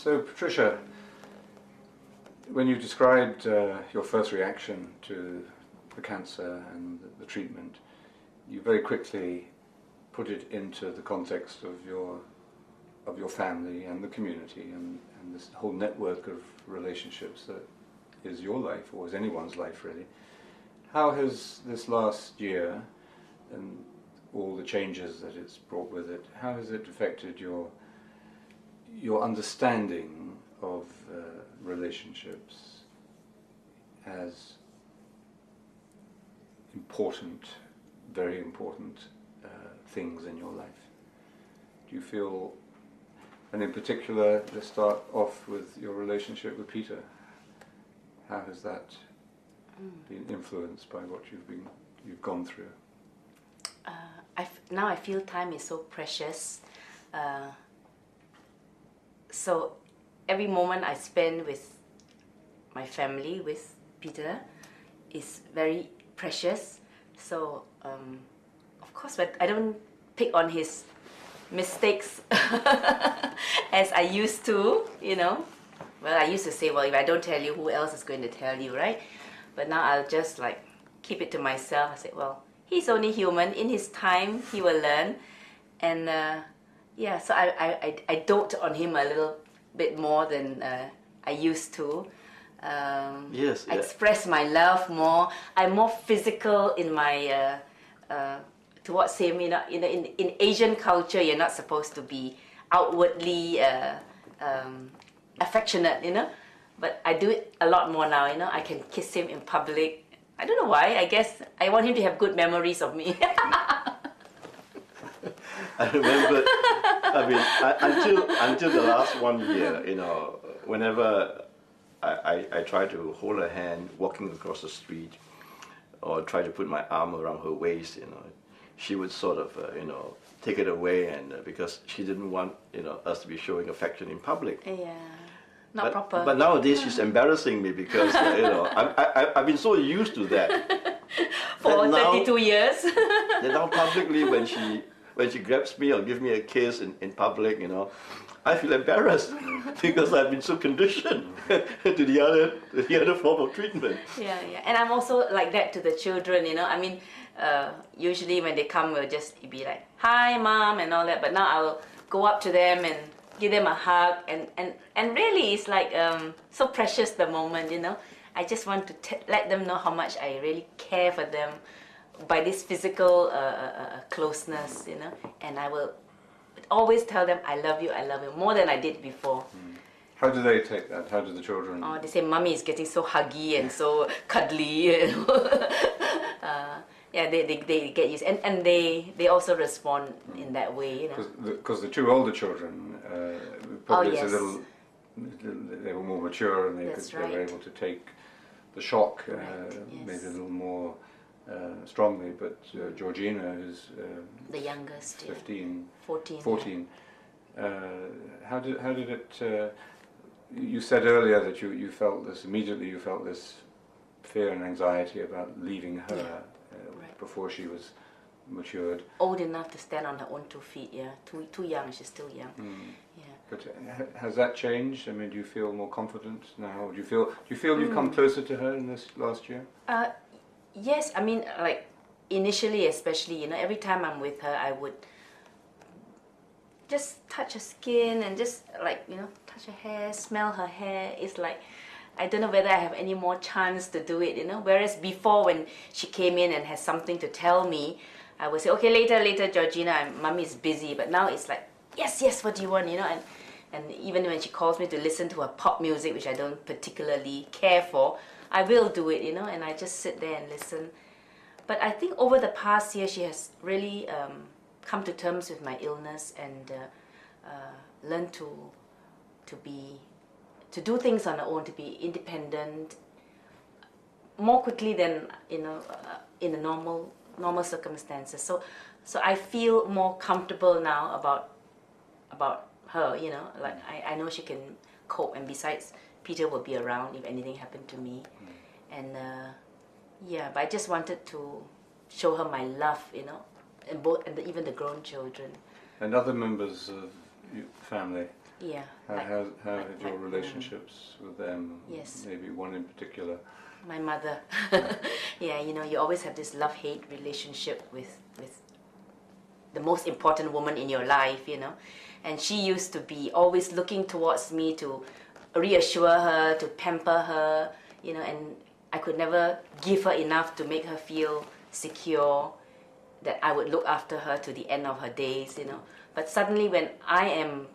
So, Patricia, when you described your first reaction to the cancer and the treatment, you very quickly put it into the context of your family and the community and this whole network of relationships that is your life, or is anyone's life really. How has this last year and all the changes that it's brought with it, how has it affected your understanding of relationships as important, very important things in your life? Do you feel, and in particular, let's start off with your relationship with Peter. How has that been influenced by what you've gone through? Now I feel time is so precious. So every moment I spend with my family, with Peter, is very precious. So of course, but I don't pick on his mistakes as I used to, you know. Well, I used to say, well, if I don't tell you, who else is going to tell you, right? But now I'll just like keep it to myself. I say, well, he's only human. In his time, he will learn. And yeah, so I dote on him a little bit more than I used to. Yes. I express my love more. I'm more physical in my towards him. You know, in Asian culture, you're not supposed to be outwardly affectionate, you know. But I do it a lot more now. You know, I can kiss him in public. I don't know why. I guess I want him to have good memories of me. I remember, until the last 1 year, you know, whenever I try to hold her hand walking across the street, or try to put my arm around her waist, you know, she would sort of, you know, take it away, and because she didn't want, you know, us to be showing affection in public. Yeah, not proper. But nowadays she's embarrassing me because, you know, I've been so used to that. For 32 years. Then now publicly, when she grabs me or gives me a kiss in public, you know, I feel embarrassed because I've been so conditioned to the other form of treatment. Yeah, and I'm also like that to the children, you know. I mean, usually when they come, we'll just be like, "Hi, Mom," and all that. But now I'll go up to them and give them a hug, and really, it's like so precious the moment, you know. I just want to let them know how much I really care for them by this physical closeness, you know. And I will always tell them, I love you, more than I did before. How do they take that? How do the children? Oh, they say, Mommy is getting so huggy and so cuddly. You know? Yeah, they get used, and they also respond in that way, you know. Because the two older children, probably yes. it's a little, they were more mature and they were able to take the shock maybe a little more strongly, but Georgina, who's the youngest, 15, 14. How did it? You said earlier that you felt this immediately. You felt this fear and anxiety about leaving her before she was matured. Old enough to stand on her own 2 feet. Yeah, too young. She's still young. Yeah. But has that changed? I mean, do you feel more confident now? Do you feel you've come closer to her in this last year? Yes, I mean, like, initially especially, you know, every time I'm with her, I would just touch her skin and just, like, you know, touch her hair, smell her hair. It's like, I don't know whether I have any more chance to do it, you know. Whereas before, when she came in and has something to tell me, I would say, okay, later, Georgina, Mommy is busy. But now it's like, yes, what do you want, you know? And even when she calls me to listen to her pop music, which I don't particularly care for, I will do it, you know, and I just sit there and listen. But I think over the past year, she has really come to terms with my illness and learned to do things on her own, to be independent more quickly than, you know, in the normal circumstances. So I feel more comfortable now about her, you know, like I know she can cope, and besides, Peter will be around if anything happened to me. And yeah, but I just wanted to show her my love, you know, and even the grown children. And other members of your family, Yeah. How like- have like- your like, relationships with them? Yes. Maybe one in particular. My mother. Yeah, you know, you always have this love-hate relationship with the most important woman in your life, you know. And she used to be always looking towards me to reassure her, to pamper her, you know, and I could never give her enough to make her feel secure, that I would look after her to the end of her days, you know. But suddenly when I am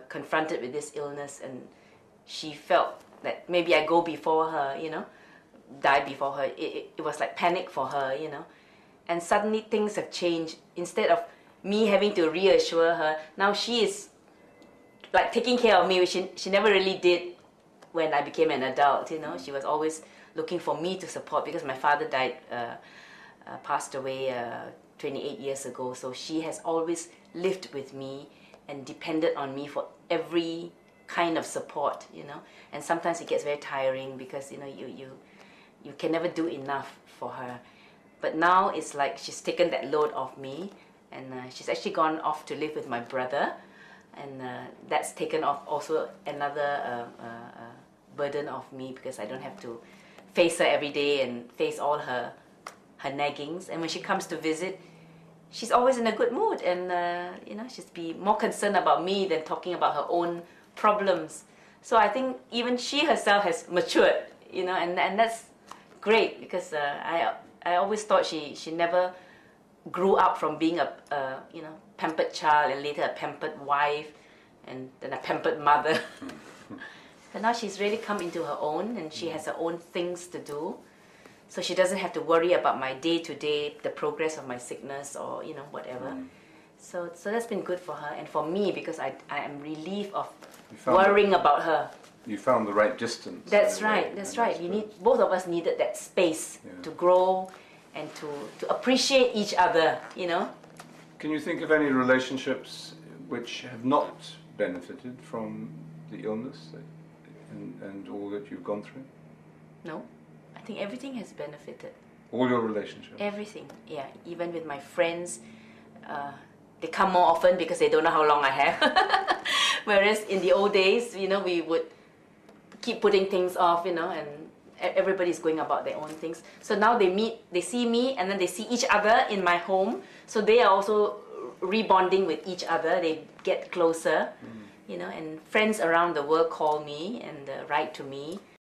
confronted with this illness, and she felt that maybe I go before her, you know, die before her, it was like panic for her, you know. And suddenly things have changed. Instead of me having to reassure her, now she is like taking care of me, which she never really did when I became an adult, you know. She was always looking for me to support, because my father died, passed away 28 years ago. So she has always lived with me and depended on me for every kind of support, you know. And sometimes it gets very tiring, because, you know, you can never do enough for her. But now it's like she's taken that load off me, and she's actually gone off to live with my brother, and that's taken off also another burden of me, because I don't have to face her every day and face all her naggings. And when she comes to visit, she's always in a good mood, and you know, she's be more concerned about me than talking about her own problems. So I think even she herself has matured, you know, and that's great, because I always thought she never grew up from being a you know, pampered child, and later a pampered wife, and then a pampered mother. But now she's really come into her own, and she has her own things to do. So she doesn't have to worry about my day-to-day, the progress of my sickness, or, you know, whatever. So that's been good for her and for me, because I am relieved of worrying about her. You found the right distance. That's in a way, right. That's and I right. You need suppose- both of us needed that space Yeah. to grow and to appreciate each other. You know. Can you think of any relationships which have not benefited from the illness and all that you've gone through? No, I think everything has benefited. All your relationships? Everything. Yeah. Even with my friends, they come more often because they don't know how long I have. Whereas in the old days, you know, we would keep putting things off, you know, and everybody's going about their own things. So now they see me, and then they see each other in my home. So they are also rebonding with each other. They get closer, you know, and friends around the world call me and write to me